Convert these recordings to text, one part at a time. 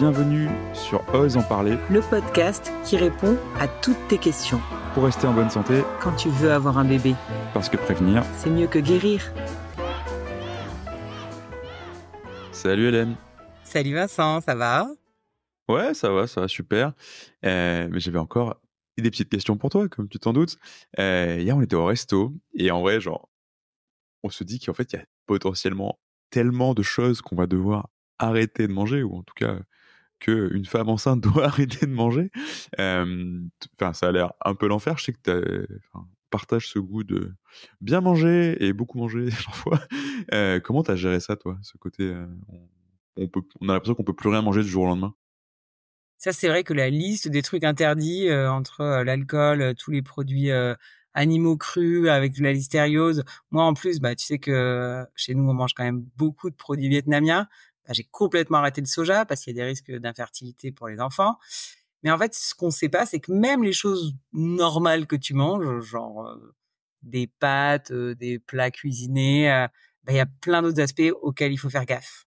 bienvenue sur Ose en parler. Le podcast qui répond à toutes tes questions. Pour rester en bonne santé. Quand tu veux avoir un bébé. Parce que prévenir, c'est mieux que guérir. Salut Hélène. Salut Vincent, ça va ? Ouais, ça va, super. Mais j'avais encore des petites questions pour toi, comme tu t'en doutes. Hier, on était au resto, et en vrai, on se dit qu'en fait, il y a potentiellement tellement de choses qu'on va devoir arrêter de manger, ou en tout cas, qu'une femme enceinte doit arrêter de manger. Ça a l'air un peu l'enfer. Je sais que tu partages ce goût de bien manger et beaucoup manger parfois. Comment t'as géré ça, toi, ce côté on a l'impression qu'on peut plus rien manger du jour au lendemain. Ça, c'est vrai que la liste des trucs interdits entre l'alcool, tous les produits animaux crus avec de la listériose. Moi, en plus, tu sais que chez nous, on mange quand même beaucoup de produits vietnamiens. J'ai complètement arrêté le soja parce qu'il y a des risques d'infertilité pour les enfants. Mais en fait, ce qu'on sait pas, c'est que même les choses normales que tu manges, genre des pâtes, des plats cuisinés, il y a plein d'autres aspects auxquels il faut faire gaffe.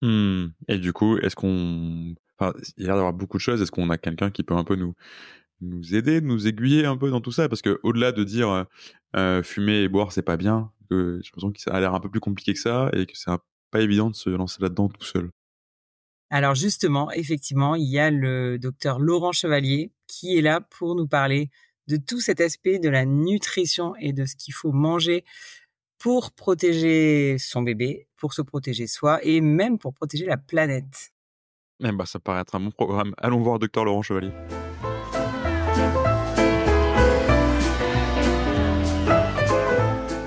Et du coup, il y a l'air d'avoir beaucoup de choses. Est-ce qu'on a quelqu'un qui peut un peu nous aider, nous aiguiller un peu dans tout ça? Parce que au-delà de dire fumer et boire, c'est pas bien, j'ai l'impression que ça a l'air un peu plus compliqué que ça et que c'est pas évident de se lancer là-dedans tout seul. Alors justement, effectivement, il y a le docteur Laurent Chevalier qui est là pour nous parler de tout cet aspect de la nutrition et de ce qu'il faut manger pour protéger son bébé, pour se protéger soi et même pour protéger la planète. Ça paraît être un bon programme. Allons voir docteur Laurent Chevalier.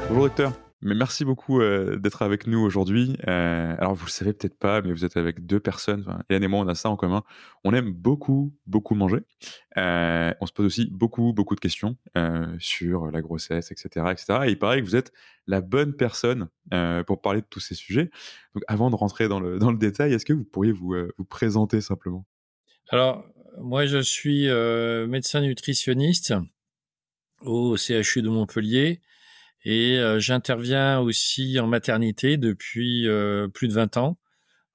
Bonjour docteur, mais merci beaucoup d'être avec nous aujourd'hui. Alors vous le savez peut-être pas, mais vous êtes avec deux personnes, Hélène et moi on a ça en commun, on aime beaucoup manger, on se pose aussi beaucoup de questions sur la grossesse, etc., et il paraît que vous êtes la bonne personne pour parler de tous ces sujets. Donc avant de rentrer dans le détail, est-ce que vous pourriez vous présenter simplement ? Alors, moi je suis médecin nutritionniste au CHU de Montpellier et j'interviens aussi en maternité depuis plus de 20 ans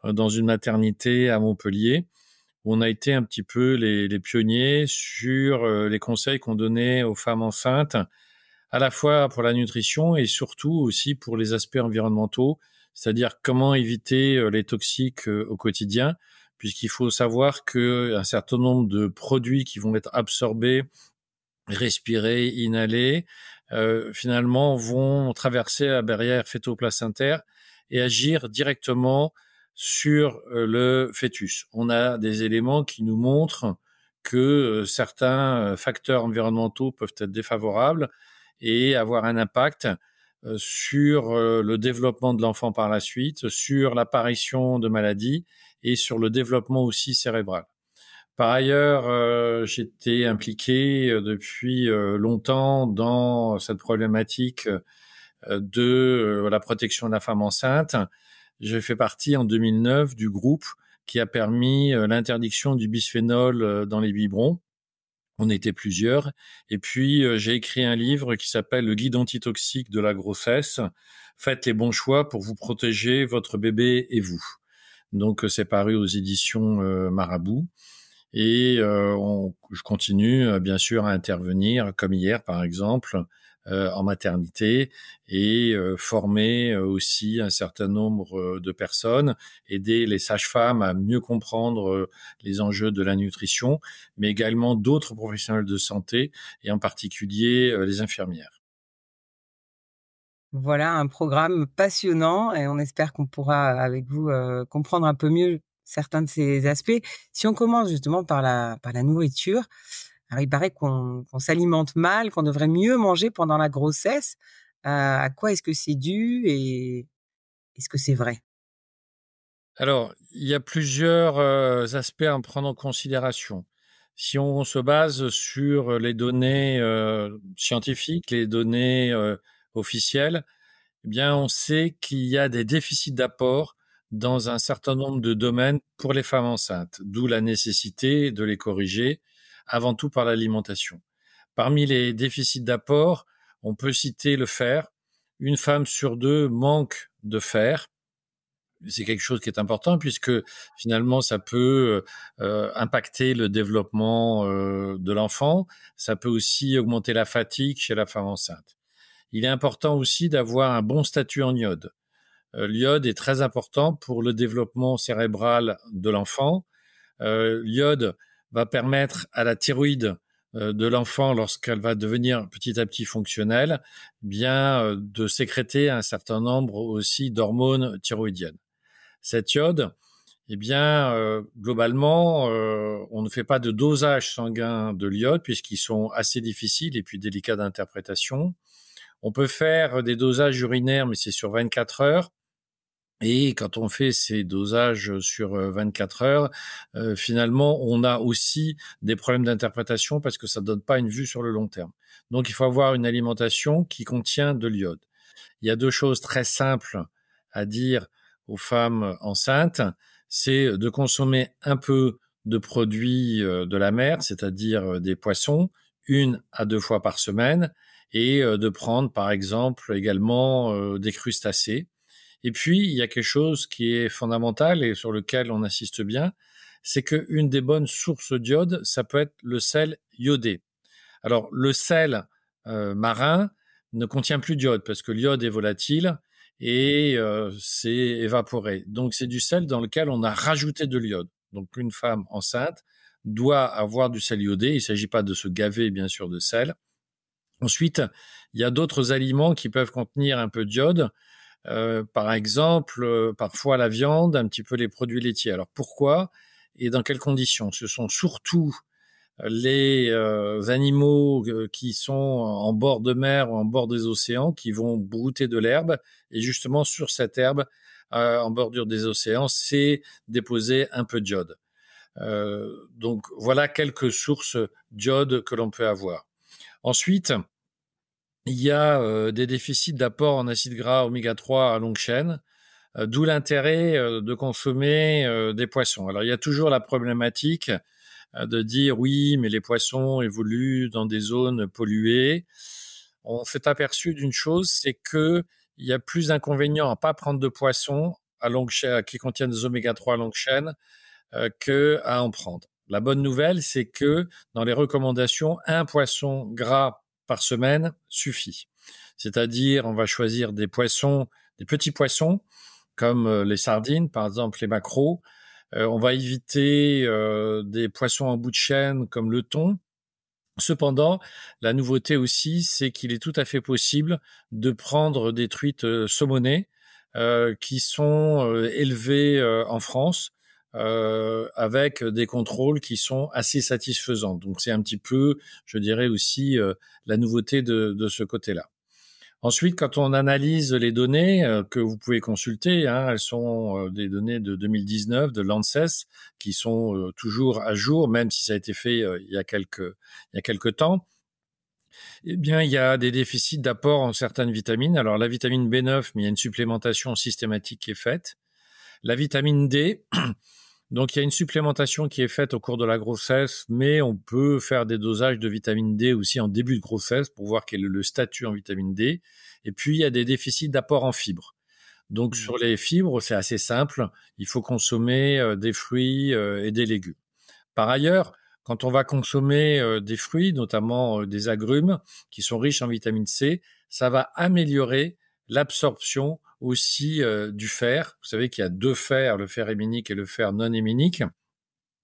dans une maternité à Montpellier où on a été un petit peu les pionniers sur les conseils qu'on donnait aux femmes enceintes, à la fois pour la nutrition et surtout aussi pour les aspects environnementaux, c'est-à-dire comment éviter les toxiques au quotidien, puisqu'il faut savoir qu'un certain nombre de produits qui vont être absorbés, respirés, inhalés, finalement vont traverser la barrière fœto-placentaire et agir directement sur le fœtus. On a des éléments qui nous montrent que certains facteurs environnementaux peuvent être défavorables et avoir un impact sur le développement de l'enfant par la suite, sur l'apparition de maladies et sur le développement aussi cérébral. Par ailleurs, j'étais impliqué depuis longtemps dans cette problématique de la protection de la femme enceinte. J'ai fait partie en 2009 du groupe qui a permis l'interdiction du bisphénol dans les biberons. On était plusieurs. Et puis, j'ai écrit un livre qui s'appelle « Le guide antitoxique de la grossesse ». Faites les bons choix pour vous protéger, votre bébé et vous. Donc, c'est paru aux éditions Marabout. Et je continue bien sûr à intervenir, comme hier par exemple, en maternité et former aussi un certain nombre de personnes, aider les sages-femmes à mieux comprendre les enjeux de la nutrition, mais également d'autres professionnels de santé et en particulier les infirmières. Voilà un programme passionnant et on espère qu'on pourra avec vous comprendre un peu mieux certains de ces aspects. Si on commence justement par la nourriture, alors il paraît qu'on s'alimente mal, qu'on devrait mieux manger pendant la grossesse. À quoi est-ce que c'est dû et est-ce que c'est vrai ? Alors, il y a plusieurs aspects à prendre en considération. Si on se base sur les données scientifiques, les données officielles, eh bien, on sait qu'il y a des déficits d'apport dans un certain nombre de domaines pour les femmes enceintes, d'où la nécessité de les corriger, avant tout par l'alimentation. Parmi les déficits d'apport, on peut citer le fer. Une femme sur deux manque de fer. c'est quelque chose qui est important puisque finalement ça peut impacter le développement de l'enfant, ça peut aussi augmenter la fatigue chez la femme enceinte. Il est important aussi d'avoir un bon statut en iode. L'iode est très important pour le développement cérébral de l'enfant. L'iode va permettre à la thyroïde de l'enfant, lorsqu'elle va devenir petit à petit fonctionnelle, bien de sécréter un certain nombre aussi d'hormones thyroïdiennes. Cette iode, eh bien, globalement, on ne fait pas de dosage sanguin de l'iode puisqu'ils sont assez difficiles et puis délicats d'interprétation. On peut faire des dosages urinaires, mais c'est sur 24 heures. Et quand on fait ces dosages sur 24 heures, finalement, on a aussi des problèmes d'interprétation parce que ça ne donne pas une vue sur le long terme. Donc, il faut avoir une alimentation qui contient de l'iode. Il y a 2 choses très simples à dire aux femmes enceintes, c'est de consommer un peu de produits de la mer, c'est-à-dire des poissons, 1 à 2 fois par semaine, et de prendre, par exemple, également des crustacés. Et puis, il y a quelque chose qui est fondamental et sur lequel on insiste bien, c'est qu'une des bonnes sources d'iode, ça peut être le sel iodé. Alors, le sel marin ne contient plus d'iode parce que l'iode est volatile et c'est évaporé. Donc, c'est du sel dans lequel on a rajouté de l'iode. Donc, une femme enceinte doit avoir du sel iodé. Il ne s'agit pas de se gaver, bien sûr, de sel. Ensuite, il y a d'autres aliments qui peuvent contenir un peu d'iode. Par exemple, parfois la viande, un petit peu les produits laitiers. Alors pourquoi et dans quelles conditions? Ce sont surtout les animaux qui sont en bord de mer ou en bord des océans qui vont brouter de l'herbe et justement sur cette herbe en bordure des océans, c'est déposé un peu d'iode. Donc voilà quelques sources d'iode que l'on peut avoir. Ensuite, il y a des déficits d'apport en acides gras oméga 3 à longue chaîne, d'où l'intérêt de consommer des poissons. Alors, il y a toujours la problématique de dire oui, mais les poissons évoluent dans des zones polluées. On s'est aperçu d'une chose, c'est que il y a plus d'inconvénients à pas prendre de poissons à longue chaîne, qui contiennent des oméga 3 à longue chaîne que à en prendre. La bonne nouvelle, c'est que dans les recommandations, 1 poisson gras par semaine suffit. C'est-à-dire, on va choisir des poissons, des petits poissons, comme les sardines, par exemple les maquereaux. On va éviter des poissons en bout de chaîne, comme le thon. Cependant, la nouveauté aussi, c'est qu'il est tout à fait possible de prendre des truites saumonées qui sont élevées en France, avec des contrôles qui sont assez satisfaisants. Donc c'est un petit peu, je dirais aussi, la nouveauté de ce côté-là. Ensuite, quand on analyse les données que vous pouvez consulter, elles sont des données de 2019 de l'ANSES qui sont toujours à jour, même si ça a été fait il y a quelques temps. Eh bien, il y a des déficits d'apport en certaines vitamines. Alors la vitamine B9, mais il y a une supplémentation systématique qui est faite. La vitamine D, donc il y a une supplémentation qui est faite au cours de la grossesse, mais on peut faire des dosages de vitamine D aussi en début de grossesse pour voir quel est le statut en vitamine D. Et puis il y a des déficits d'apport en fibres. Donc sur les fibres, c'est assez simple, il faut consommer des fruits et des légumes. Par ailleurs, quand on va consommer des fruits, notamment des agrumes qui sont riches en vitamine C, ça va améliorer l'absorption aussi du fer. Vous savez qu'il y a 2 fers, le fer héminique et le fer non héminique.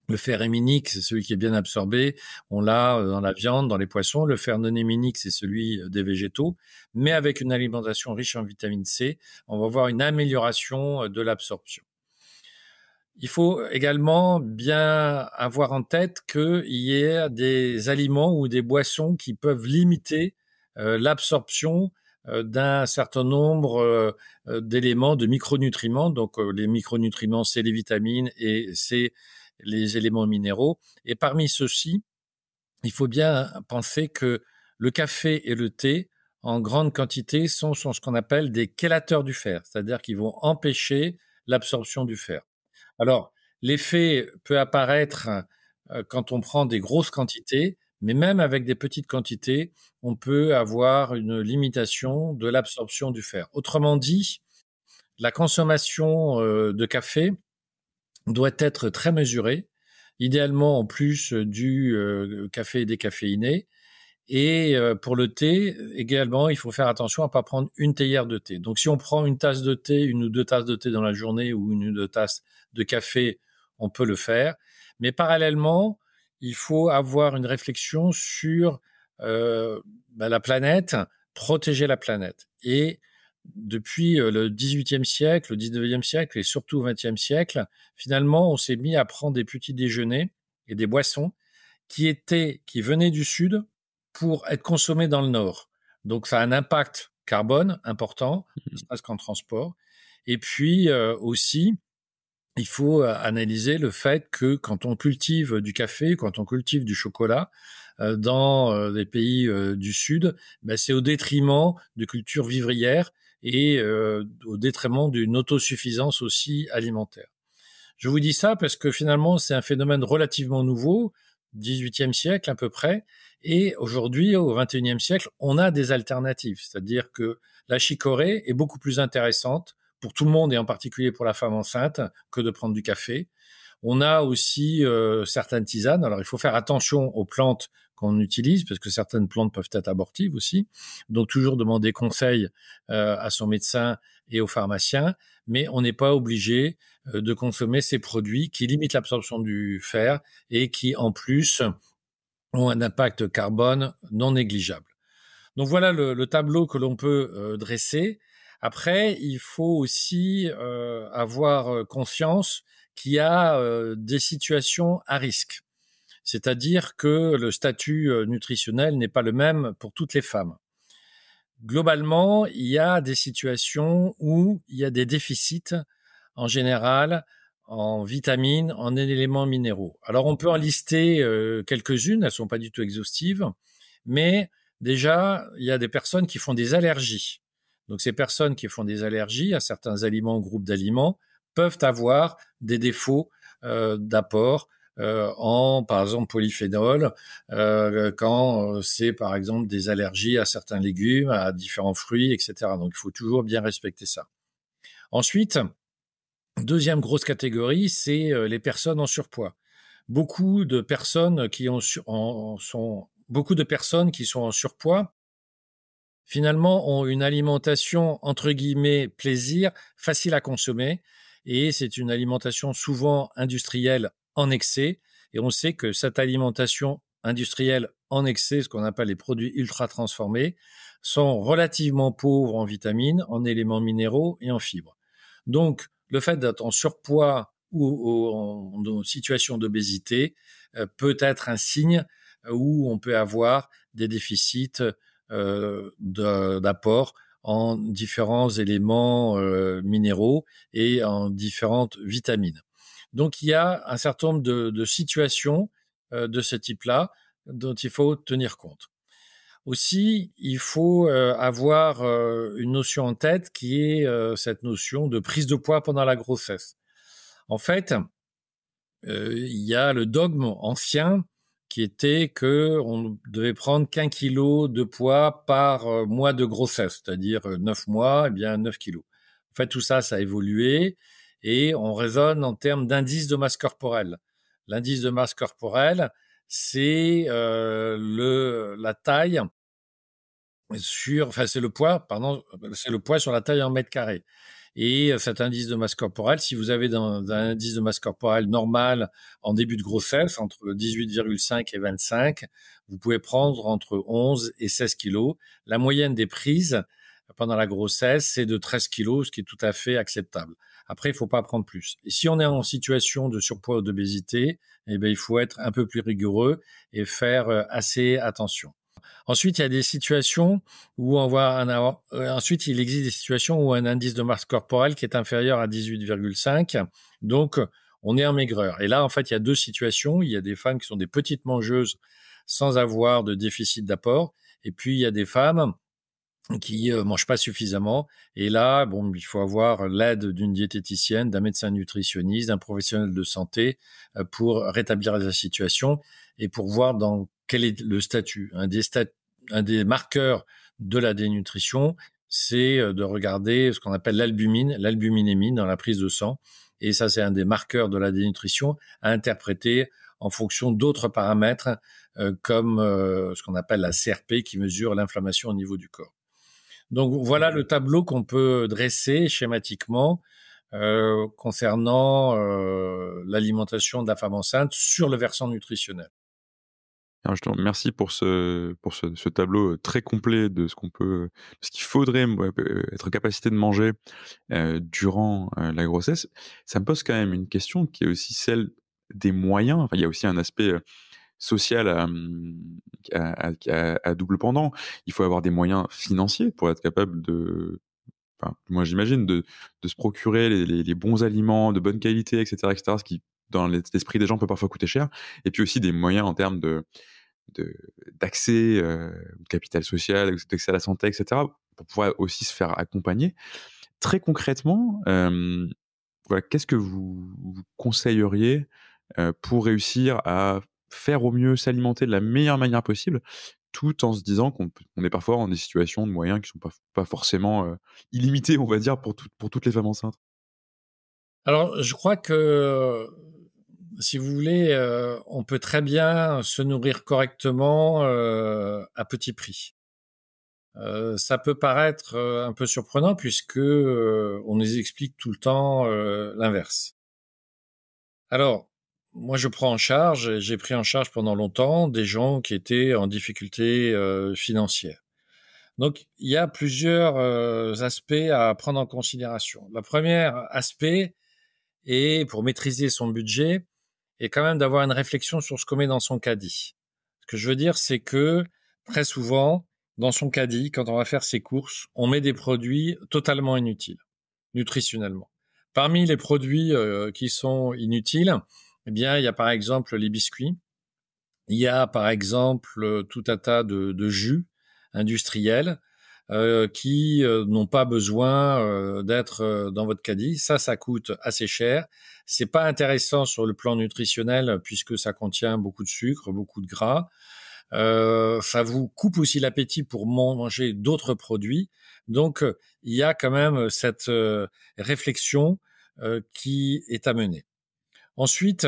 Le fer héminique, c'est celui qui est bien absorbé. On l'a dans la viande, dans les poissons. Le fer non héminique, c'est celui des végétaux. Mais avec une alimentation riche en vitamine C, on va voir une amélioration de l'absorption. Il faut également bien avoir en tête qu'il y a des aliments ou des boissons qui peuvent limiter l'absorption d'un certain nombre d'éléments, de micronutriments. Donc, les micronutriments, c'est les vitamines et c'est les éléments minéraux. Et parmi ceux-ci, il faut bien penser que le café et le thé, en grande quantité, sont ce qu'on appelle des chélateurs du fer, c'est-à-dire qu'ils vont empêcher l'absorption du fer. Alors, l'effet peut apparaître quand on prend des grosses quantités, mais même avec des petites quantités, on peut avoir une limitation de l'absorption du fer. Autrement dit, la consommation de café doit être très mesurée, idéalement en plus du café décaféiné. Et pour le thé, également, il faut faire attention à pas prendre une théière de thé. Donc, si on prend une tasse de thé, 1 ou 2 tasses de thé dans la journée ou 1 ou 2 tasses de café, on peut le faire. Mais parallèlement, il faut avoir une réflexion sur la planète, protéger la planète. Et depuis le XVIIIe siècle, le XIXe siècle et surtout au XXe siècle, finalement, on s'est mis à prendre des petits déjeuners et des boissons qui venaient du sud pour être consommés dans le nord. Donc, ça a un impact carbone important, ne serait-ce qu'en transport. Et puis aussi, il faut analyser le fait que quand on cultive du café, quand on cultive du chocolat dans les pays du Sud, c'est au détriment de cultures vivrières et au détriment d'une autosuffisance aussi alimentaire. Je vous dis ça parce que finalement, c'est un phénomène relativement nouveau, 18e siècle à peu près, et aujourd'hui, au 21e siècle, on a des alternatives, c'est-à-dire que la chicorée est beaucoup plus intéressante pour tout le monde et en particulier pour la femme enceinte que de prendre du café. On a aussi certaines tisanes. Alors, il faut faire attention aux plantes qu'on utilise parce que certaines plantes peuvent être abortives aussi. Donc, toujours demander conseil à son médecin et au pharmacien, mais on n'est pas obligé de consommer ces produits qui limitent l'absorption du fer et qui, en plus, ont un impact carbone non négligeable. Donc, voilà le tableau que l'on peut dresser. Après, il faut aussi avoir conscience qu'il y a des situations à risque. C'est-à-dire que le statut nutritionnel n'est pas le même pour toutes les femmes. Globalement, il y a des situations où il y a des déficits en général en vitamines, en éléments minéraux. Alors, on peut en lister quelques-unes, elles ne sont pas du tout exhaustives, mais déjà, il y a des personnes qui font des allergies. Donc, ces personnes qui font des allergies à certains aliments, groupes d'aliments, peuvent avoir des défauts d'apport en, par exemple, polyphénol, quand c'est, par exemple, des allergies à certains légumes, à différents fruits, etc. Donc, il faut toujours bien respecter ça. Ensuite, deuxième grosse catégorie, c'est les personnes en surpoids. Beaucoup de personnes qui sont en surpoids, finalement, ont une alimentation, entre guillemets, plaisir, facile à consommer. Et c'est une alimentation souvent industrielle en excès. Et on sait que cette alimentation industrielle en excès, ce qu'on appelle les produits ultra transformés, sont relativement pauvres en vitamines, en éléments minéraux et en fibres. Donc, le fait d'être en surpoids ou en situation d'obésité peut être un signe où on peut avoir des déficits d'apport en différents éléments minéraux et en différentes vitamines. Donc, il y a un certain nombre de situations de ce type-là dont il faut tenir compte. Aussi, il faut avoir une notion en tête qui est cette notion de prise de poids pendant la grossesse. En fait, il y a le dogme ancien qui était que on devait prendre qu'1 kilo de poids par mois de grossesse, c'est-à-dire 9 mois, 9 kilos. En fait, tout ça, ça a évolué et on raisonne en termes d'indice de masse corporelle. L'indice de masse corporelle, c'est la taille c'est le poids sur la taille en mètre carré. Et cet indice de masse corporelle, si vous avez un indice de masse corporelle normal en début de grossesse, entre 18,5 et 25, vous pouvez prendre entre 11 et 16 kilos. La moyenne des prises pendant la grossesse, c'est de 13 kilos, ce qui est tout à fait acceptable. Après, il faut pas prendre plus. Et si on est en situation de surpoids ou d'obésité, il faut être un peu plus rigoureux et faire assez attention. Ensuite, il y a des situations où ensuite, il existe des situations où un indice de masse corporelle qui est inférieur à 18,5. Donc, on est en maigreur. Et là, en fait, il y a deux situations. Il y a des femmes qui sont des petites mangeuses sans avoir de déficit d'apport. Et puis, il y a des femmes qui mangent pas suffisamment. Et là, il faut avoir l'aide d'une diététicienne, d'un médecin nutritionniste, d'un professionnel de santé pour rétablir la situation et pour voir quel est le statut. Un des marqueurs de la dénutrition, c'est de regarder ce qu'on appelle l'albuminémie dans la prise de sang. Et ça, c'est un des marqueurs de la dénutrition à interpréter en fonction d'autres paramètres comme ce qu'on appelle la CRP qui mesure l'inflammation au niveau du corps. Donc voilà le tableau qu'on peut dresser schématiquement concernant l'alimentation de la femme enceinte sur le versant nutritionnel. Alors, je te remercie pour ce tableau très complet de ce qu'il faudrait être en capacité de manger durant la grossesse. Ça me pose quand même une question qui est aussi celle des moyens. Enfin, il y a aussi un aspect social à double pendant. Il faut avoir des moyens financiers pour être capable enfin, moi j'imagine, de se procurer les bons aliments de bonne qualité, etc., ce qui, dans l'esprit des gens, peut parfois coûter cher. Et puis aussi des moyens en termes d'accès au capital social, d'accès à la santé, etc., pour pouvoir aussi se faire accompagner. Très concrètement, voilà, qu'est-ce que vous conseilleriez pour réussir à faire au mieux, s'alimenter de la meilleure manière possible, tout en se disant qu'on est parfois dans des situations de moyens qui sont pas forcément illimités, on va dire, pour toutes les femmes enceintes? Alors, je crois que, si vous voulez, on peut très bien se nourrir correctement à petit prix. Ça peut paraître un peu surprenant puisque on nous explique tout le temps l'inverse. Alors, moi, j'ai pris en charge pendant longtemps des gens qui étaient en difficulté financière. Donc, il y a plusieurs aspects à prendre en considération. Le premier aspect est, pour maîtriser son budget, est quand même d'avoir une réflexion sur ce qu'on met dans son caddie. Ce que je veux dire, c'est que très souvent, dans son caddie, quand on va faire ses courses, on met des produits totalement inutiles, nutritionnellement. Parmi les produits qui sont inutiles, eh bien, il y a par exemple les biscuits, il y a par exemple tout un tas de jus industriels qui n'ont pas besoin d'être dans votre caddie. Ça coûte assez cher. C'est pas intéressant sur le plan nutritionnel puisque ça contient beaucoup de sucre, beaucoup de gras. Ça vous coupe aussi l'appétit pour manger d'autres produits. Donc, il y a quand même cette réflexion qui est à mener. Ensuite,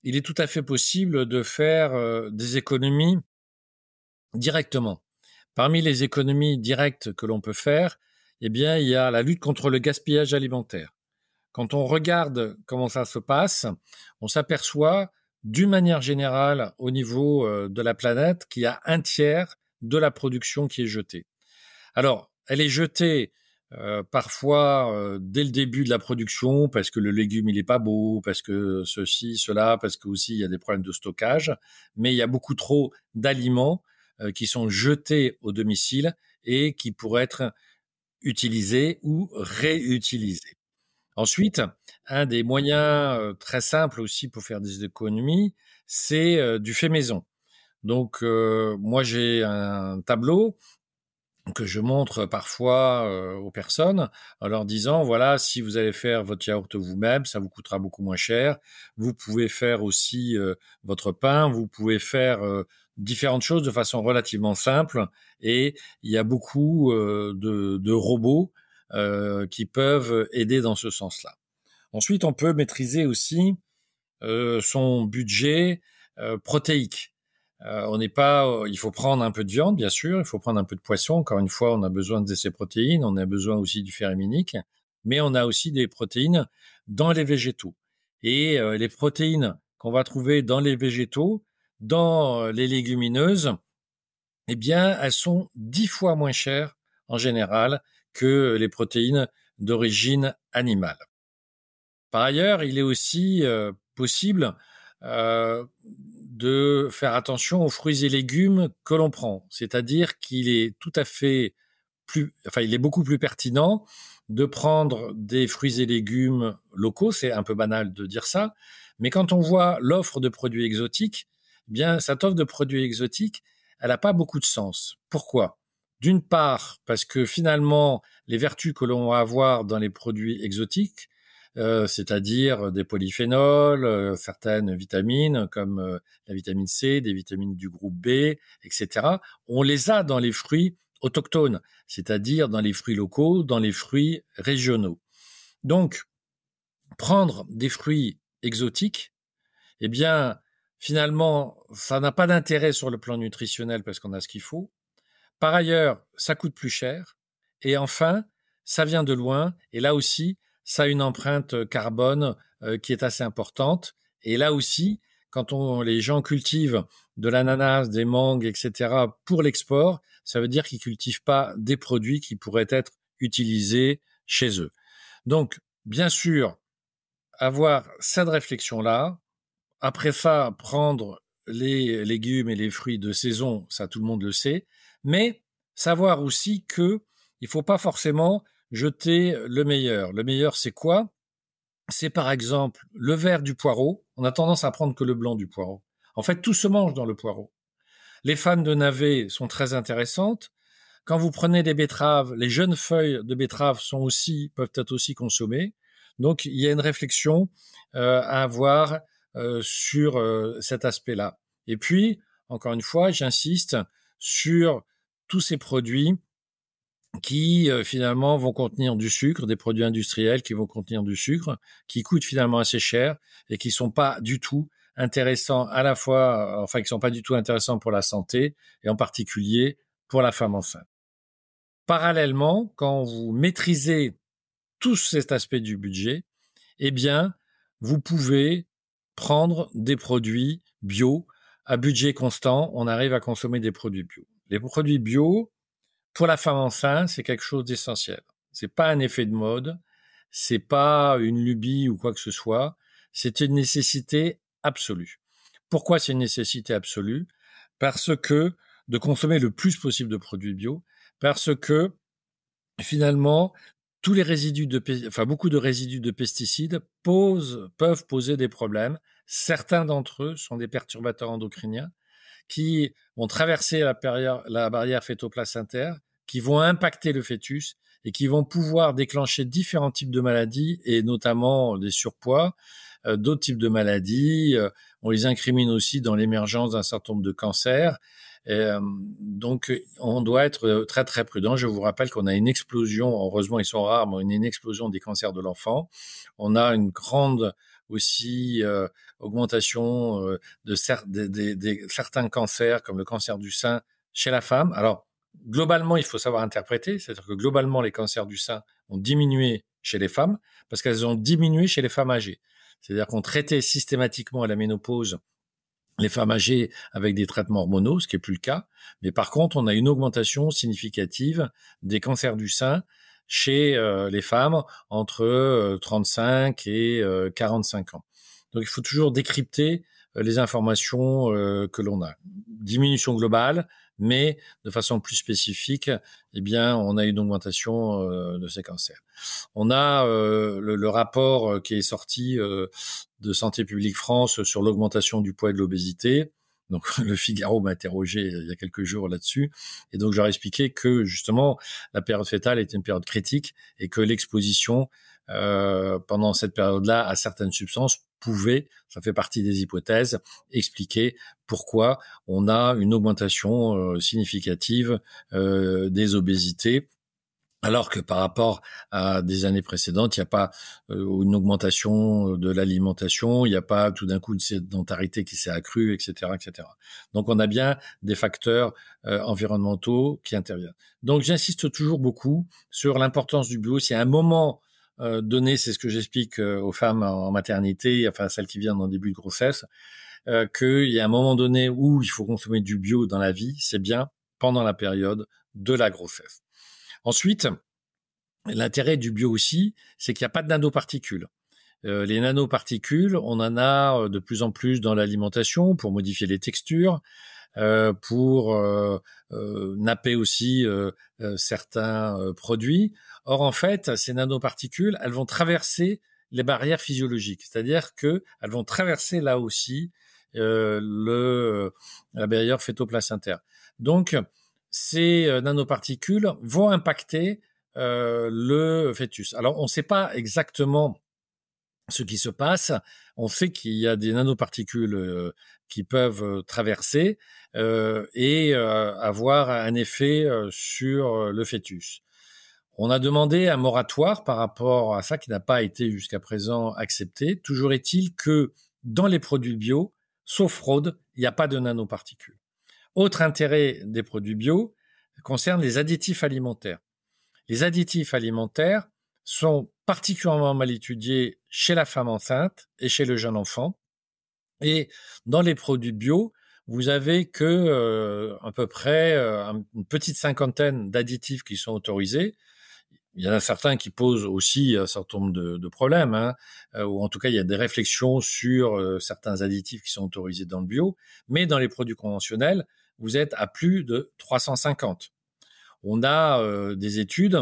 il est tout à fait possible de faire des économies directement. Parmi les économies directes que l'on peut faire, eh bien, il y a la lutte contre le gaspillage alimentaire. Quand on regarde comment ça se passe, on s'aperçoit d'une manière générale au niveau de la planète qu'il y a un tiers de la production qui est jetée. Alors, elle est jetée parfois dès le début de la production parce que le légume il est pas beau, parce que ceci, cela, parce que aussi il y a des problèmes de stockage, mais il y a beaucoup trop d'aliments qui sont jetés au domicile et qui pourraient être utilisés ou réutilisés. Ensuite, un des moyens très simples aussi pour faire des économies, c'est du fait maison. Donc, moi, j'ai un tableau que je montre parfois aux personnes en leur disant, voilà, si vous allez faire votre yaourt vous-même, ça vous coûtera beaucoup moins cher. Vous pouvez faire aussi votre pain, vous pouvez faire différentes choses de façon relativement simple et il y a beaucoup de robots qui peuvent aider dans ce sens-là. Ensuite, on peut maîtriser aussi son budget protéique. On n'est pas, il faut prendre un peu de viande, bien sûr, il faut prendre un peu de poisson. Encore une fois, on a besoin de ces protéines, on a besoin aussi du fer héminique, mais on a aussi des protéines dans les végétaux. Et les protéines qu'on va trouver dans les végétaux, dans les légumineuses, eh bien, elles sont 10 fois moins chères en général que les protéines d'origine animale. Par ailleurs, il est aussi possible de faire attention aux fruits et légumes que l'on prend. C'est-à-dire qu'il est tout à fait il est beaucoup plus pertinent de prendre des fruits et légumes locaux. C'est un peu banal de dire ça, mais quand on voit l'offre de produits exotiques, eh bien, cette offre de produits exotiques, elle n'a pas beaucoup de sens. Pourquoi? D'une part, parce que finalement, les vertus que l'on va avoir dans les produits exotiques, c'est-à-dire des polyphénols, certaines vitamines comme la vitamine C, des vitamines du groupe B, etc. On les a dans les fruits autochtones, c'est-à-dire dans les fruits locaux, dans les fruits régionaux. Donc, prendre des fruits exotiques, eh bien, finalement, ça n'a pas d'intérêt sur le plan nutritionnel parce qu'on a ce qu'il faut. Par ailleurs, ça coûte plus cher. Et enfin, ça vient de loin. Et là aussi, ça a une empreinte carbone qui est assez importante. Et là aussi, quand les gens cultivent de l'ananas, des mangues, etc. pour l'export, ça veut dire qu'ils cultivent pas des produits qui pourraient être utilisés chez eux. Donc, bien sûr, avoir cette réflexion-là. Après ça, prendre les légumes et les fruits de saison, ça tout le monde le sait. Mais savoir aussi que il faut pas forcément jeter le meilleur. Le meilleur, c'est quoi? C'est par exemple le vert du poireau. On a tendance à prendre que le blanc du poireau. En fait, tout se mange dans le poireau. Les fans de navets sont très intéressantes. Quand vous prenez des betteraves, les jeunes feuilles de betterave peuvent être aussi consommées. Donc, il y a une réflexion à avoir sur cet aspect-là. Et puis, encore une fois, j'insiste sur tous ces produits qui finalement vont contenir du sucre, des produits industriels qui vont contenir du sucre, qui coûtent finalement assez cher et qui sont pas du tout intéressants à la fois, enfin qui sont pas du tout intéressants pour la santé et en particulier pour la femme enceinte. Parallèlement, quand vous maîtrisez tout cet aspect du budget, eh bien, vous pouvez prendre des produits bio à budget constant. On arrive à consommer des produits bio. Les produits bio, pour la femme enceinte, c'est quelque chose d'essentiel. C'est pas un effet de mode, c'est pas une lubie ou quoi que ce soit. C'est une nécessité absolue. Pourquoi c'est une nécessité absolue? Parce que de consommer le plus possible de produits bio, parce que finalement, tous les résidus beaucoup de résidus de pesticides peuvent poser des problèmes. Certains d'entre eux sont des perturbateurs endocriniens qui vont traverser la barrière fœto-placentaire, qui vont impacter le fœtus et qui vont pouvoir déclencher différents types de maladies et notamment des surpoids, d'autres types de maladies. On les incrimine aussi dans l'émergence d'un certain nombre de cancers. Donc, on doit être très, très prudent. Je vous rappelle qu'on a une explosion, heureusement ils sont rares, mais une explosion des cancers de l'enfant. On a une grande aussi augmentation de certains cancers, comme le cancer du sein chez la femme. Alors, globalement, il faut savoir interpréter, c'est-à-dire que globalement, les cancers du sein ont diminué chez les femmes parce qu'elles ont diminué chez les femmes âgées. C'est-à-dire qu'on traitait systématiquement à la ménopause les femmes âgées avec des traitements hormonaux, ce qui est plus le cas. Mais par contre, on a une augmentation significative des cancers du sein chez les femmes entre 35 et 45 ans. Donc, il faut toujours décrypter les informations que l'on a. Diminution globale, mais de façon plus spécifique, eh bien, on a une augmentation de ces cancers. On a le rapport qui est sorti de Santé publique France sur l'augmentation du poids et de l'obésité. Donc, le Figaro m'a interrogé il y a quelques jours là-dessus. Et donc, j'aurais expliqué que, justement, la période fœtale est une période critique et que l'exposition pendant cette période-là à certaines substances pouvait, ça fait partie des hypothèses, expliquer pourquoi on a une augmentation significative des obésités, alors que par rapport à des années précédentes, il n'y a pas une augmentation de l'alimentation, il n'y a pas tout d'un coup une sédentarité qui s'est accrue, etc., etc. Donc, on a bien des facteurs environnementaux qui interviennent. Donc, j'insiste toujours beaucoup sur l'importance du bio. C'est un moment donné, c'est ce que j'explique aux femmes en maternité, enfin celles qui viennent en début de grossesse, qu'il y a un moment donné où il faut consommer du bio dans la vie, c'est bien pendant la période de la grossesse. Ensuite, l'intérêt du bio aussi, c'est qu'il n'y a pas de nanoparticules. Les nanoparticules, on en a de plus en plus dans l'alimentation pour modifier les textures, pour napper aussi certains produits. Or, en fait, ces nanoparticules, elles vont traverser les barrières physiologiques, c'est-à-dire que elles vont traverser là aussi la barrière fœto-placentaire. Donc, ces nanoparticules vont impacter le fœtus. Alors, on ne sait pas exactement ce qui se passe, on sait qu'il y a des nanoparticules qui peuvent traverser et avoir un effet sur le fœtus. On a demandé un moratoire par rapport à ça qui n'a pas été jusqu'à présent accepté. Toujours est-il que dans les produits bio, sauf fraude, il n'y a pas de nanoparticules. Autre intérêt des produits bio concerne les additifs alimentaires. Les additifs alimentaires sont particulièrement mal étudiés chez la femme enceinte et chez le jeune enfant. Et dans les produits bio, vous avez que à peu près une petite cinquantaine d'additifs qui sont autorisés. Il y en a certains qui posent aussi un certain nombre de problèmes, ou en tout cas il y a des réflexions sur certains additifs qui sont autorisés dans le bio. Mais dans les produits conventionnels, vous êtes à plus de 350. On a des études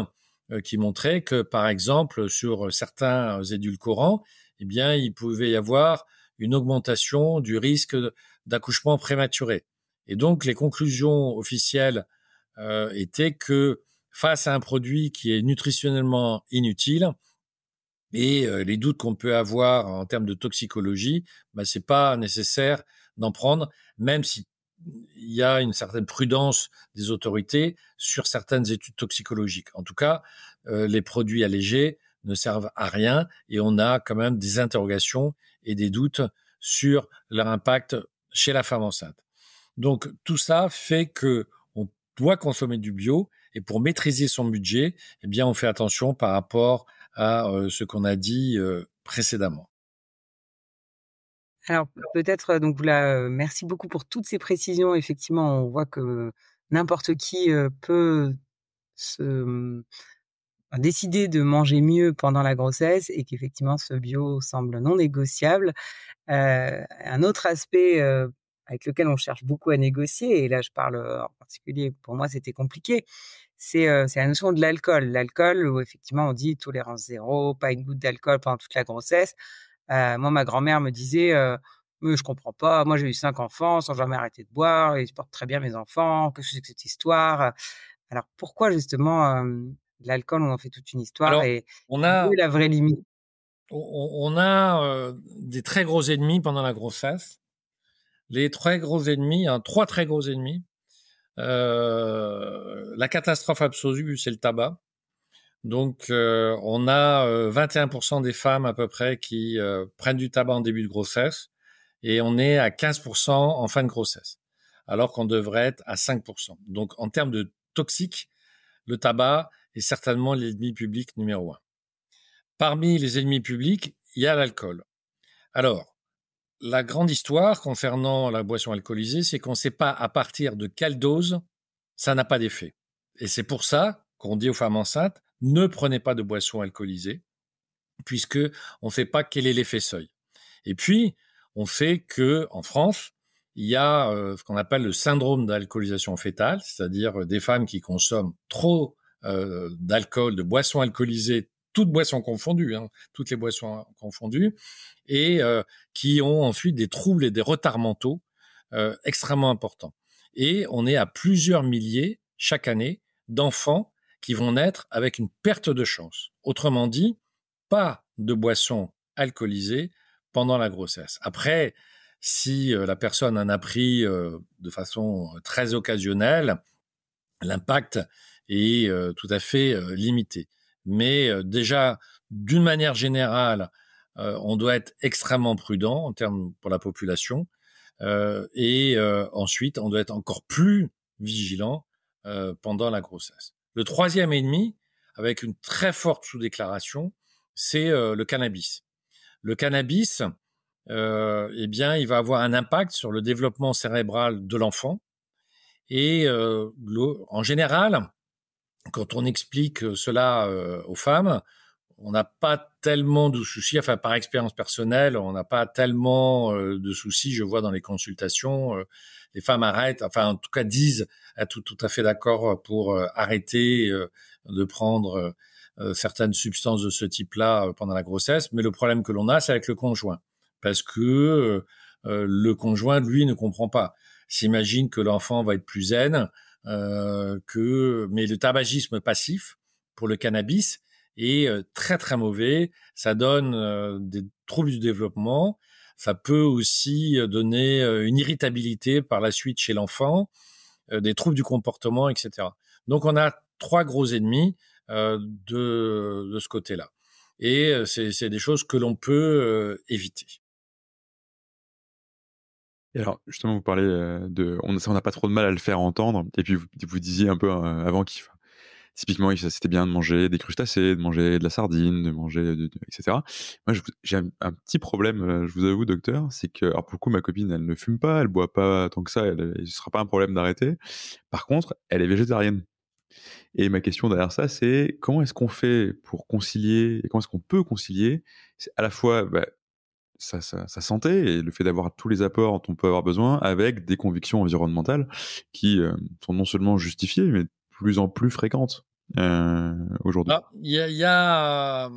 qui montraient que, par exemple, sur certains édulcorants, eh bien, il pouvait y avoir une augmentation du risque d'accouchement prématuré. Et donc, les conclusions officielles étaient que face à un produit qui est nutritionnellement inutile, et les doutes qu'on peut avoir en termes de toxicologie, c'est pas nécessaire d'en prendre, même si il y a une certaine prudence des autorités sur certaines études toxicologiques. En tout cas, les produits allégés ne servent à rien et on a quand même des interrogations et des doutes sur leur impact chez la femme enceinte. Donc, tout ça fait que on doit consommer du bio et pour maîtriser son budget, eh bien, on fait attention par rapport à ce qu'on a dit précédemment. Alors peut-être donc là, merci beaucoup pour toutes ces précisions. Effectivement, on voit que n'importe qui peut décider de manger mieux pendant la grossesse et qu'effectivement ce bio semble non négociable. Un autre aspect avec lequel on cherche beaucoup à négocier, et là je parle en particulier, pour moi c'était compliqué, c'est la notion de l'alcool. L'alcool où effectivement on dit tolérance zéro, pas une goutte d'alcool pendant toute la grossesse. Moi, ma grand-mère me disait mais je comprends pas, moi j'ai eu 5 enfants sans jamais arrêter de boire et je porte très bien mes enfants, qu'est-ce que c'est que cette histoire? Alors pourquoi justement l'alcool, on en fait toute une histoire Alors, et on où a, est la vraie limite? on a des très gros ennemis pendant la grossesse. Les très gros ennemis, 3 très gros ennemis. La catastrophe absolue, c'est le tabac. Donc, on a 21% des femmes à peu près qui prennent du tabac en début de grossesse et on est à 15% en fin de grossesse, alors qu'on devrait être à 5%. Donc, en termes de toxiques, le tabac est certainement l'ennemi public numéro 1. Parmi les ennemis publics, il y a l'alcool. Alors, la grande histoire concernant la boisson alcoolisée, c'est qu'on ne sait pas à partir de quelle dose ça n'a pas d'effet. Et c'est pour ça qu'on dit aux femmes enceintes, ne prenez pas de boisson alcoolisée, puisque on ne sait pas quel est l'effet seuil. Et puis, on sait que en France, il y a ce qu'on appelle le syndrome d'alcoolisation fœtale, c'est-à-dire des femmes qui consomment trop d'alcool, de boissons alcoolisées, toutes boissons confondues, toutes les boissons confondues, et qui ont ensuite des troubles et des retards mentaux extrêmement importants. Et on est à plusieurs milliers chaque année d'enfants qui vont naître avec une perte de chance. Autrement dit, pas de boissons alcoolisées pendant la grossesse. Après, si la personne en a pris de façon très occasionnelle, l'impact est tout à fait limité. Mais déjà, d'une manière générale, on doit être extrêmement prudent en termes pour la population. Et ensuite, on doit être encore plus vigilant pendant la grossesse. Le troisième ennemi, avec une très forte sous-déclaration, c'est le cannabis. Le cannabis, eh bien, il va avoir un impact sur le développement cérébral de l'enfant. Et en général, quand on explique cela aux femmes, on n'a pas tellement de soucis, enfin par expérience personnelle, on n'a pas tellement de soucis, je vois dans les consultations, les femmes arrêtent, enfin en tout cas disent être tout à fait d'accord pour arrêter de prendre certaines substances de ce type-là pendant la grossesse, mais le problème que l'on a, c'est avec le conjoint, parce que le conjoint, lui, ne comprend pas. S'imagine que l'enfant va être plus zen, mais le tabagisme passif pour le cannabis est très très mauvais. Ça donne des troubles du développement. Ça peut aussi donner une irritabilité par la suite chez l'enfant, des troubles du comportement, etc. Donc on a 3 gros ennemis de ce côté-là. Et c'est des choses que l'on peut éviter. Et alors, justement, vous parlez on n'a pas trop de mal à le faire entendre. Et puis, vous disiez un peu avant typiquement, c'était bien de manger des crustacés, de manger de la sardine, de manger, etc. Moi, j'ai un petit problème, je vous avoue, docteur, c'est que, alors pour le coup, ma copine, elle ne fume pas, elle boit pas tant que ça, ce sera pas un problème d'arrêter. Par contre, elle est végétarienne. Et ma question derrière ça, c'est comment est-ce qu'on fait pour concilier, et comment est-ce qu'on peut concilier, c'est à la fois sa santé et le fait d'avoir tous les apports dont on peut avoir besoin avec des convictions environnementales qui sont non seulement justifiées, mais de plus en plus fréquentes aujourd'hui. Alors, il y a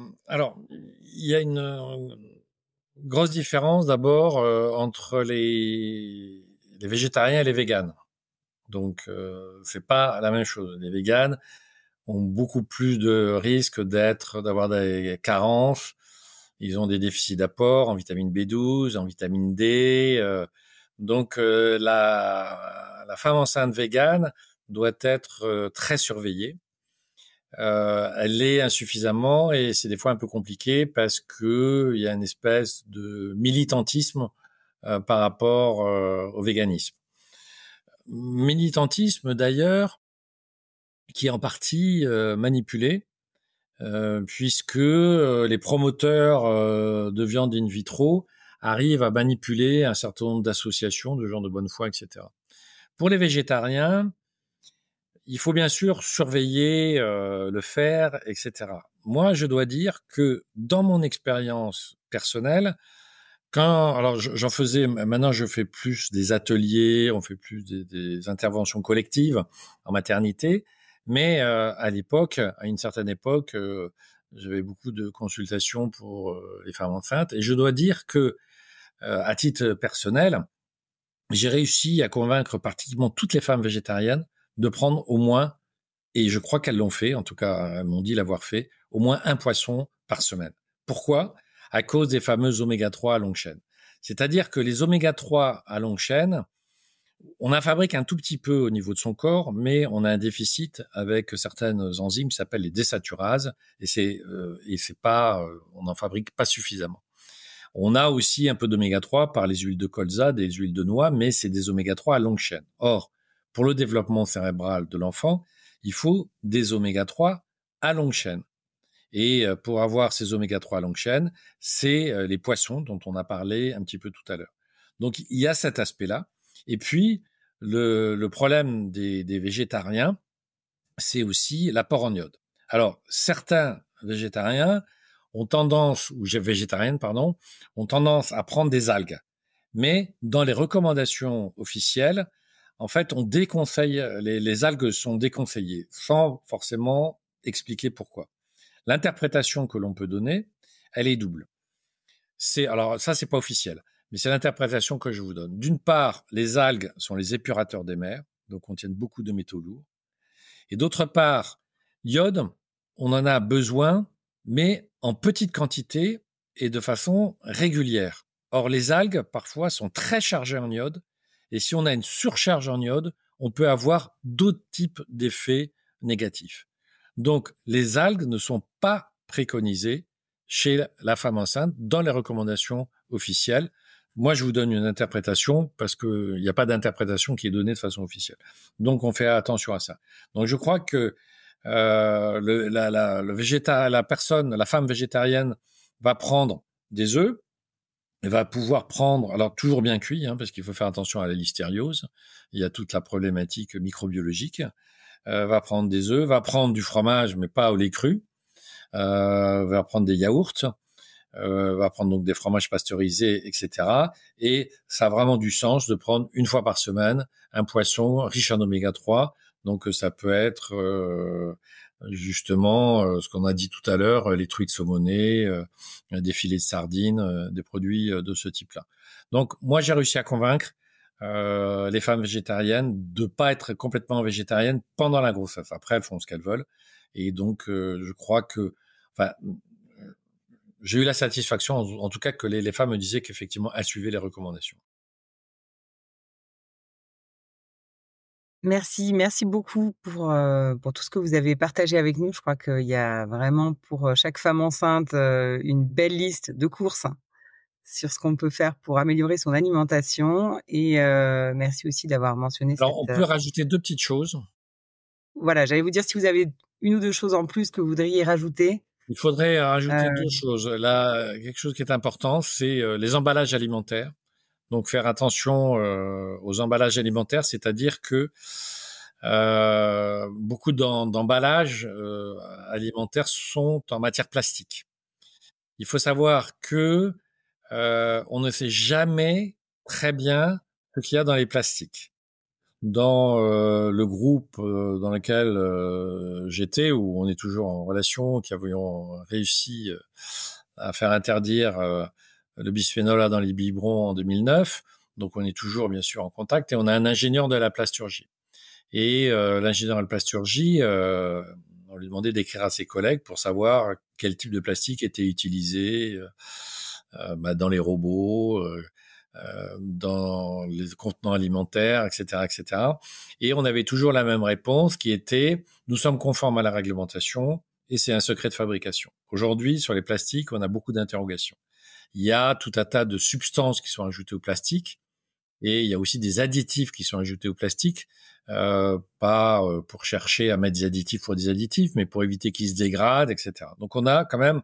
une grosse différence d'abord entre les végétariens et les véganes. Donc, c'est pas la même chose. Les véganes ont beaucoup plus de risques d'avoir des carences. Ils ont des déficits d'apport en vitamine B12, en vitamine D. Donc, la femme enceinte végane doit être très surveillée. Elle l'est insuffisamment et c'est des fois un peu compliqué parce que il y a une espèce de militantisme par rapport au véganisme. Militantisme d'ailleurs qui est en partie manipulé puisque les promoteurs de viande in vitro arrivent à manipuler un certain nombre d'associations de gens de bonne foi, etc. Pour les végétariens, il faut bien sûr surveiller le fer, etc. Moi, je dois dire que dans mon expérience personnelle, alors j'en faisais, maintenant je fais plus des ateliers, on fait plus des interventions collectives en maternité, mais à l'époque, à une certaine époque, j'avais beaucoup de consultations pour les femmes enceintes, et je dois dire que, à titre personnel, j'ai réussi à convaincre pratiquement toutes les femmes végétariennes de prendre au moins, et je crois qu'elles l'ont fait, en tout cas elles m'ont dit l'avoir fait, au moins un poisson par semaine. Pourquoi ? À cause des fameux oméga 3 à longue chaîne. C'est-à-dire que les oméga 3 à longue chaîne, on en fabrique un tout petit peu au niveau de son corps, mais on a un déficit avec certaines enzymes qui s'appellent les désaturases, et c'est pas, on n'en fabrique pas suffisamment. On a aussi un peu d'oméga 3 par les huiles de colza, des huiles de noix, mais c'est des oméga 3 à longue chaîne. Or, pour le développement cérébral de l'enfant, il faut des oméga 3 à longue chaîne. Et pour avoir ces oméga 3 à longue chaîne, c'est les poissons dont on a parlé un petit peu tout à l'heure. Donc, il y a cet aspect-là. Et puis, le problème des végétariens, c'est aussi l'apport en iode. Alors, certains végétariens ont tendance à prendre des algues. Mais dans les recommandations officielles, en fait, on déconseille, les algues sont déconseillées, sans forcément expliquer pourquoi. L'interprétation que l'on peut donner, elle est double. Alors ça, c'est pas officiel, mais c'est l'interprétation que je vous donne. D'une part, les algues sont les épurateurs des mers, donc contiennent beaucoup de métaux lourds. Et d'autre part, l'iode, on en a besoin, mais en petite quantité et de façon régulière. Or, les algues, parfois, sont très chargées en iode, et si on a une surcharge en iode, on peut avoir d'autres types d'effets négatifs. Donc, les algues ne sont pas préconisées chez la femme enceinte dans les recommandations officielles. Moi, je vous donne une interprétation parce qu'il n'y a pas d'interprétation qui est donnée de façon officielle. Donc, on fait attention à ça. Donc, je crois que la femme végétarienne va prendre des œufs, elle va pouvoir prendre, alors toujours bien cuit, parce qu'il faut faire attention à la listériose. Il y a toute la problématique microbiologique. Va prendre des œufs, va prendre du fromage, mais pas au lait cru. Va prendre des yaourts. Va prendre donc des fromages pasteurisés, etc. Et ça a vraiment du sens de prendre une fois par semaine un poisson riche en oméga 3. Donc ça peut être justement ce qu'on a dit tout à l'heure, les truites saumonées, des filets de sardines, des produits de ce type-là. Donc moi j'ai réussi à convaincre les femmes végétariennes de pas être complètement végétariennes pendant la grossesse. Après elles font ce qu'elles veulent et donc je crois que enfin, j'ai eu la satisfaction, en tout cas, que les femmes me disaient qu'effectivement, elles suivaient les recommandations. Merci beaucoup pour tout ce que vous avez partagé avec nous. Je crois qu'il y a vraiment pour chaque femme enceinte une belle liste de courses sur ce qu'on peut faire pour améliorer son alimentation. Et merci aussi d'avoir mentionné Alors, on peut rajouter 2 petites choses. Voilà, j'allais vous dire si vous avez une ou deux choses en plus que vous voudriez rajouter. Il faudrait rajouter 2 choses. Là, quelque chose qui est important, c'est les emballages alimentaires. Donc, faire attention aux emballages alimentaires, c'est-à-dire que beaucoup d'emballages alimentaires sont en matière plastique. Il faut savoir que on ne sait jamais très bien ce qu'il y a dans les plastiques. Dans le groupe dans lequel j'étais, où on est toujours en relation, qui avions réussi à faire interdire le bisphénol A dans les biberons en 2009, donc on est toujours bien sûr en contact, et on a un ingénieur de la plasturgie. Et l'ingénieur de la plasturgie, on lui demandait d'écrire à ses collègues pour savoir quel type de plastique était utilisé dans les robots, dans les contenants alimentaires, etc., etc. Et on avait toujours la même réponse qui était « nous sommes conformes à la réglementation et c'est un secret de fabrication ». Aujourd'hui, sur les plastiques, on a beaucoup d'interrogations. Il y a tout un tas de substances qui sont ajoutées au plastique et il y a aussi des additifs qui sont ajoutés au plastique, pas pour chercher à mettre des additifs pour des additifs, mais pour éviter qu'ils se dégradent, etc. Donc on a quand même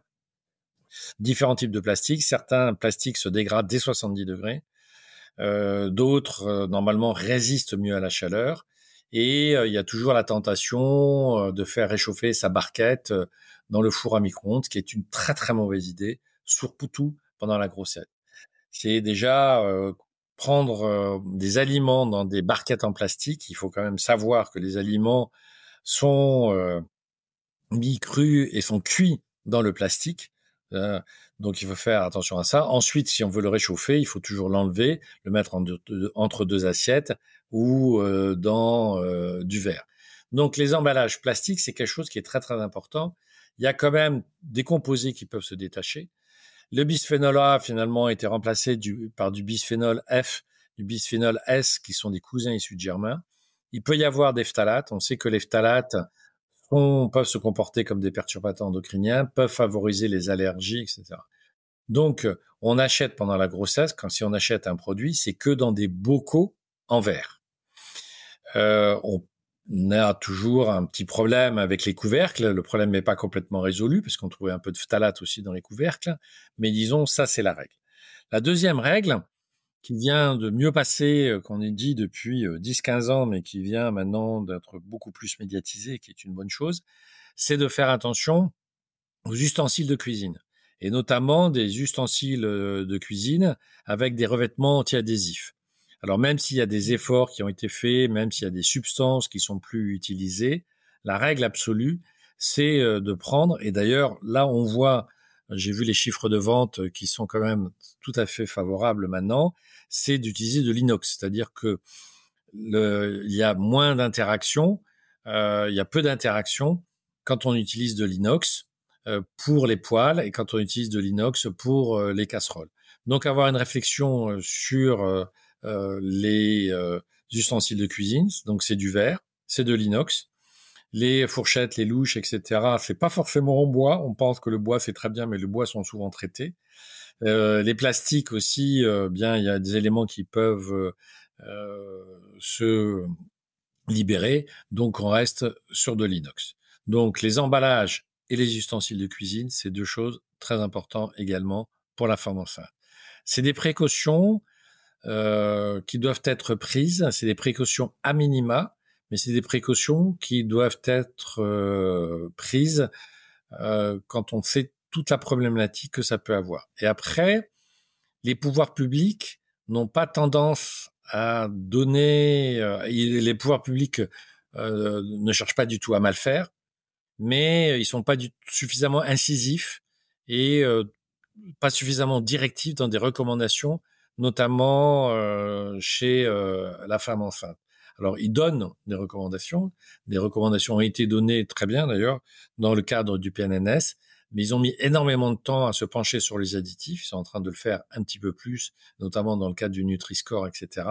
différents types de plastiques. Certains plastiques se dégradent dès 70 degrés. D'autres, normalement, résistent mieux à la chaleur. Et il y a toujours la tentation de faire réchauffer sa barquette dans le four à micro-ondes, qui est une très très mauvaise idée, surtout pendant la grossesse. C'est déjà prendre des aliments dans des barquettes en plastique. Il faut quand même savoir que les aliments sont mis crus et sont cuits dans le plastique. Donc il faut faire attention à ça. Ensuite, si on veut le réchauffer, il faut toujours l'enlever, le mettre entre 2 assiettes ou dans du verre. Donc les emballages plastiques, c'est quelque chose qui est très très important. Il y a quand même des composés qui peuvent se détacher. Le bisphénol A finalement a été remplacé par du bisphénol F, du bisphénol S, qui sont des cousins issus de germain. Il peut y avoir des phtalates. On sait que les phtalates peuvent se comporter comme des perturbateurs endocriniens, peuvent favoriser les allergies, etc. Donc, on achète pendant la grossesse, si on achète un produit, c'est que dans des bocaux en verre. On a toujours un petit problème avec les couvercles. Le problème n'est pas complètement résolu, parce qu'on trouvait un peu de phtalate aussi dans les couvercles. Mais disons, ça, c'est la règle. La deuxième règle, qui vient de mieux passer, qu'on ait dit depuis 10-15 ans, mais qui vient maintenant d'être beaucoup plus médiatisée, qui est une bonne chose, c'est de faire attention aux ustensiles de cuisine, et notamment des ustensiles de cuisine avec des revêtements anti-adhésifs. Alors même s'il y a des efforts qui ont été faits, même s'il y a des substances qui sont plus utilisées, la règle absolue, c'est de prendre, et d'ailleurs là on voit, j'ai vu les chiffres de vente qui sont quand même tout à fait favorables maintenant, c'est d'utiliser de l'inox, c'est-à-dire que il y a moins d'interactions, il y a peu d'interactions quand on utilise de l'inox pour les poêles et quand on utilise de l'inox pour les casseroles. Donc avoir une réflexion sur les ustensiles de cuisine, donc c'est du verre, c'est de l'inox. Les fourchettes, les louches, etc., c'est pas forcément en bois. On pense que le bois c'est très bien, mais le bois sont souvent traités. Les plastiques aussi, bien il y a des éléments qui peuvent se libérer, donc on reste sur de l'inox. Donc les emballages et les ustensiles de cuisine, c'est 2 choses très importantes également pour la femme enceinte. C'est des précautions qui doivent être prises, c'est des précautions à minima, mais c'est des précautions qui doivent être prises quand on sait toute la problématique que ça peut avoir. Et après, les pouvoirs publics n'ont pas tendance à donner, les pouvoirs publics ne cherchent pas du tout à mal faire, mais ils sont pas suffisamment incisifs et pas suffisamment directifs dans des recommandations, notamment chez la femme enceinte. Alors, ils donnent des recommandations ont été données très bien d'ailleurs dans le cadre du PNNS, mais ils ont mis énormément de temps à se pencher sur les additifs. Ils sont en train de le faire un petit peu plus, notamment dans le cadre du Nutri-Score, etc.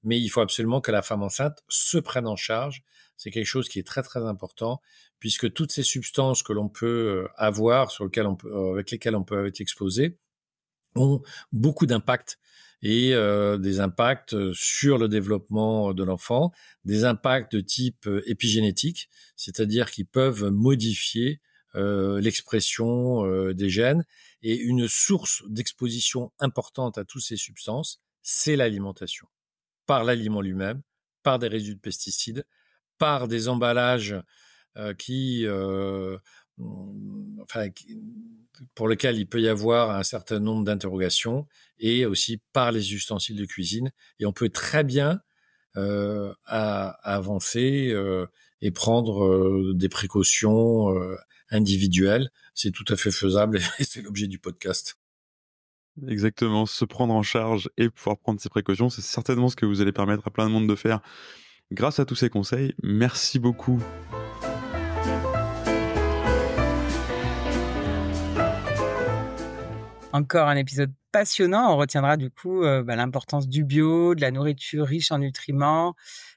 Mais il faut absolument que la femme enceinte se prenne en charge. C'est quelque chose qui est très, très important, puisque toutes ces substances que l'on peut avoir, avec lesquelles on peut être exposé, ont beaucoup d'impact et des impacts sur le développement de l'enfant, des impacts de type épigénétique, c'est-à-dire qui peuvent modifier l'expression des gènes. Et une source d'exposition importante à toutes ces substances, c'est l'alimentation. Par l'aliment lui-même, par des résidus de pesticides, par des emballages pour lesquels il peut y avoir un certain nombre d'interrogations, et aussi par les ustensiles de cuisine. Et on peut très bien avancer et prendre des précautions individuelles. C'est tout à fait faisable et c'est l'objet du podcast. Exactement, se prendre en charge et pouvoir prendre ses précautions, c'est certainement ce que vous allez permettre à plein de monde de faire grâce à tous ces conseils. Merci beaucoup. Encore un épisode passionnant. On retiendra du coup l'importance du bio, de la nourriture riche en nutriments,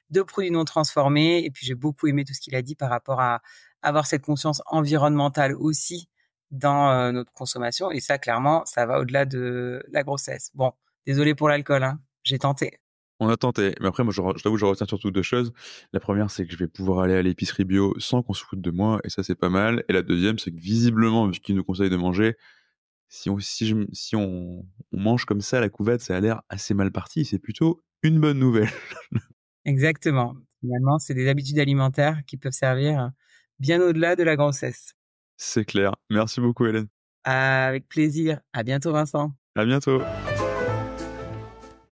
de produits non transformés. Et puis j'ai beaucoup aimé tout ce qu'il a dit par rapport à avoir cette conscience environnementale aussi dans notre consommation. Et ça, clairement, ça va au-delà de la grossesse. Bon, désolé pour l'alcool, hein. J'ai tenté. On a tenté, mais après moi je t'avoue je retiens surtout deux choses. La première, c'est que je vais pouvoir aller à l'épicerie bio sans qu'on se foute de moi, et ça c'est pas mal. Et la deuxième, c'est que visiblement, vu qu'il nous conseille de manger, si on mange comme ça à la couvade, ça a l'air assez mal parti. C'est plutôt une bonne nouvelle. Exactement. Finalement, c'est des habitudes alimentaires qui peuvent servir bien au-delà de la grossesse. C'est clair. Merci beaucoup, Hélène. Avec plaisir. À bientôt, Vincent. À bientôt.